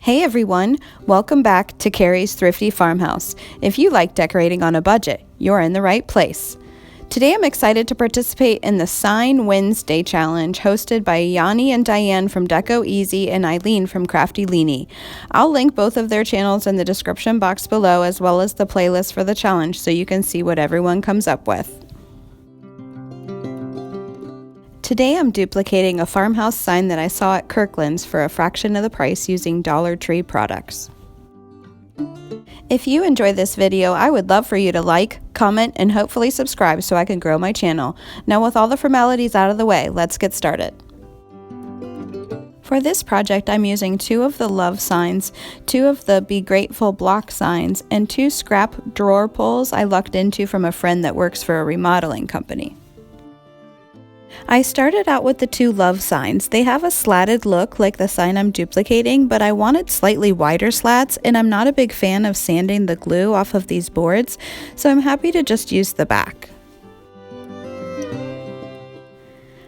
Hey everyone, welcome back to Carrie's Thrifty Farmhouse. If you like decorating on a budget, you're in the right place. Today I'm excited to participate in the Sign Wednesday challenge hosted by Yanni and Diane from Deco Easy and Eileen from Crafty Leanie. I'll link both of their channels in the description box below as well as the playlist for the challenge so you can see what everyone comes up with. Today I'm duplicating a farmhouse sign that I saw at Kirkland's for a fraction of the price using Dollar Tree products. If you enjoy this video, I would love for you to like, comment, and hopefully subscribe so I can grow my channel. Now with all the formalities out of the way, let's get started. For this project, I'm using 2 of the love signs, 2 of the Be Grateful block signs, and 2 scrap drawer pulls I lucked into from a friend that works for a remodeling company. I started out with the 2 love signs. They have a slatted look like the sign I'm duplicating, but I wanted slightly wider slats, and I'm not a big fan of sanding the glue off of these boards, so I'm happy to just use the back.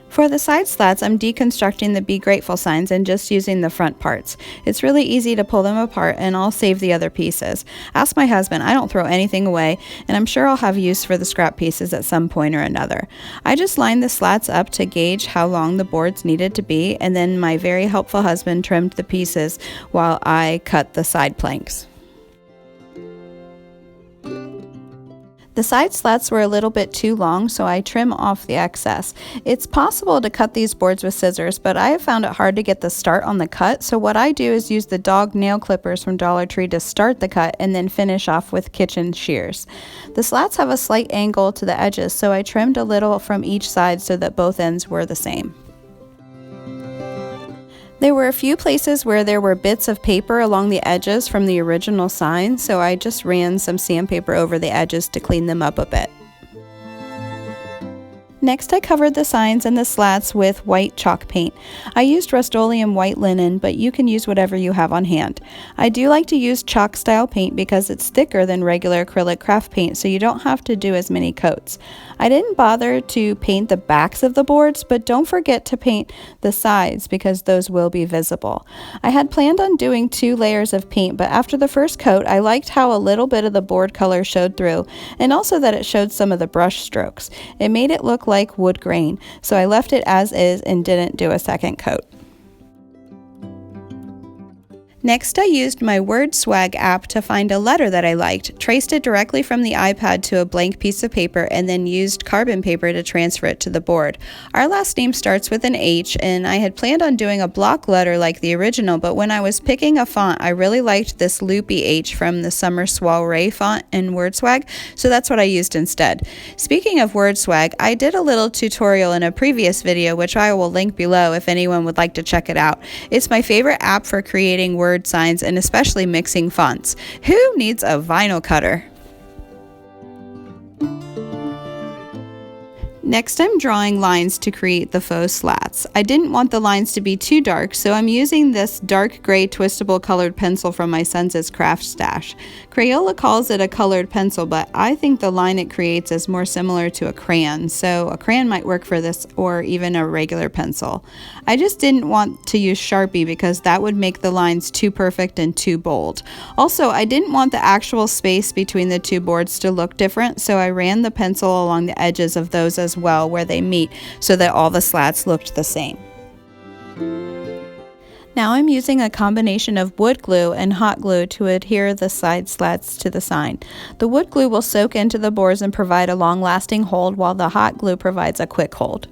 For the side slats, I'm deconstructing the Be Grateful signs and just using the front parts. It's really easy to pull them apart, and I'll save the other pieces. Ask my husband, I don't throw anything away, and I'm sure I'll have use for the scrap pieces at some point or another. I just lined the slats up to gauge how long the boards needed to be, and then my very helpful husband trimmed the pieces while I cut the side planks. The side slats were a little bit too long, so I trim off the excess. It's possible to cut these boards with scissors, but I have found it hard to get the start on the cut, so what I do is use the dog nail clippers from Dollar Tree to start the cut and then finish off with kitchen shears. The slats have a slight angle to the edges, so I trimmed a little from each side so that both ends were the same. There were a few places where there were bits of paper along the edges from the original sign, so I just ran some sandpaper over the edges to clean them up a bit. Next, I covered the signs and the slats with white chalk paint. I used Rust-Oleum white linen, but you can use whatever you have on hand. I do like to use chalk style paint because it's thicker than regular acrylic craft paint, so you don't have to do as many coats. I didn't bother to paint the backs of the boards, but don't forget to paint the sides because those will be visible. I had planned on doing 2 layers of paint, but after the first coat, I liked how a little bit of the board color showed through, and also that it showed some of the brush strokes. It made it look like wood grain, so I left it as is and didn't do a second coat. Next, I used my Word Swag app to find a letter that I liked, traced it directly from the iPad to a blank piece of paper, and then used carbon paper to transfer it to the board. Our last name starts with an H, and I had planned on doing a block letter like the original, but when I was picking a font, I really liked this loopy H from the Summer Soiree font in Word Swag, so that's what I used instead. Speaking of Word Swag, I did a little tutorial in a previous video, which I will link below if anyone would like to check it out. It's my favorite app for creating word signs and especially mixing fonts. Who needs a vinyl cutter? Next, I'm drawing lines to create the faux slats. I didn't want the lines to be too dark, so I'm using this dark gray twistable colored pencil from my son's craft stash. Crayola calls it a colored pencil, but I think the line it creates is more similar to a crayon, so a crayon might work for this or even a regular pencil. I just didn't want to use Sharpie because that would make the lines too perfect and too bold. Also, I didn't want the actual space between the 2 boards to look different, so I ran the pencil along the edges of those as well where they meet so that all the slats looked the same. Now I'm using a combination of wood glue and hot glue to adhere the side slats to the sign. The wood glue will soak into the boards and provide a long-lasting hold, while the hot glue provides a quick hold.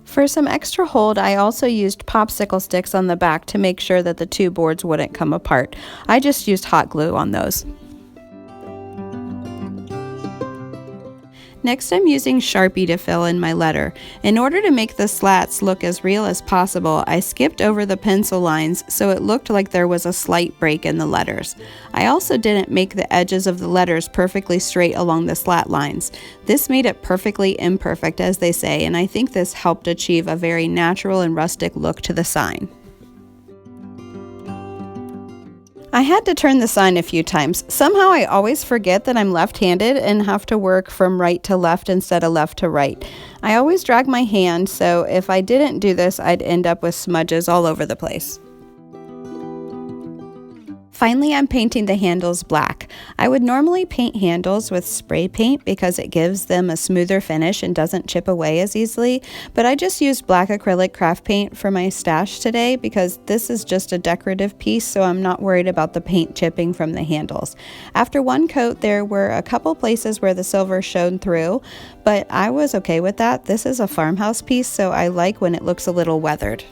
For some extra hold, I also used popsicle sticks on the back to make sure that the 2 boards wouldn't come apart. I just used hot glue on those. Next, I'm using Sharpie to fill in my letter. In order to make the slats look as real as possible, I skipped over the pencil lines so it looked like there was a slight break in the letters. I also didn't make the edges of the letters perfectly straight along the slat lines. This made it perfectly imperfect, as they say, and I think this helped achieve a very natural and rustic look to the sign. I had to turn the sign a few times. Somehow I always forget that I'm left-handed and have to work from right to left instead of left to right. I always drag my hand, so if I didn't do this, I'd end up with smudges all over the place. Finally, I'm painting the handles black. I would normally paint handles with spray paint because it gives them a smoother finish and doesn't chip away as easily, but I just used black acrylic craft paint for my stash today because this is just a decorative piece, so I'm not worried about the paint chipping from the handles. After one coat, there were a couple places where the silver shone through, but I was okay with that. This is a farmhouse piece, so I like when it looks a little weathered.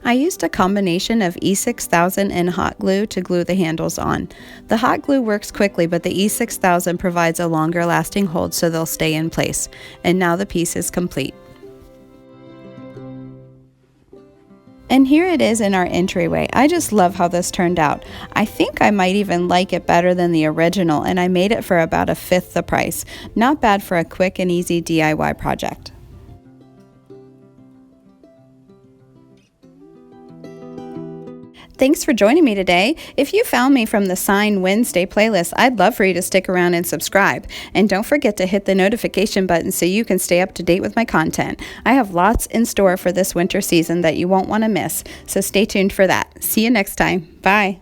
I used a combination of E6000 and hot glue to glue the handles on. The hot glue works quickly, but the E6000 provides a longer lasting hold so they'll stay in place. And now the piece is complete. And here it is in our entryway. I just love how this turned out. I think I might even like it better than the original, and I made it for about 1/5 the price. Not bad for a quick and easy DIY project. Thanks for joining me today. If you found me from the Sign Wednesday playlist, I'd love for you to stick around and subscribe. And don't forget to hit the notification button so you can stay up to date with my content. I have lots in store for this winter season that you won't want to miss, so stay tuned for that. See you next time. Bye.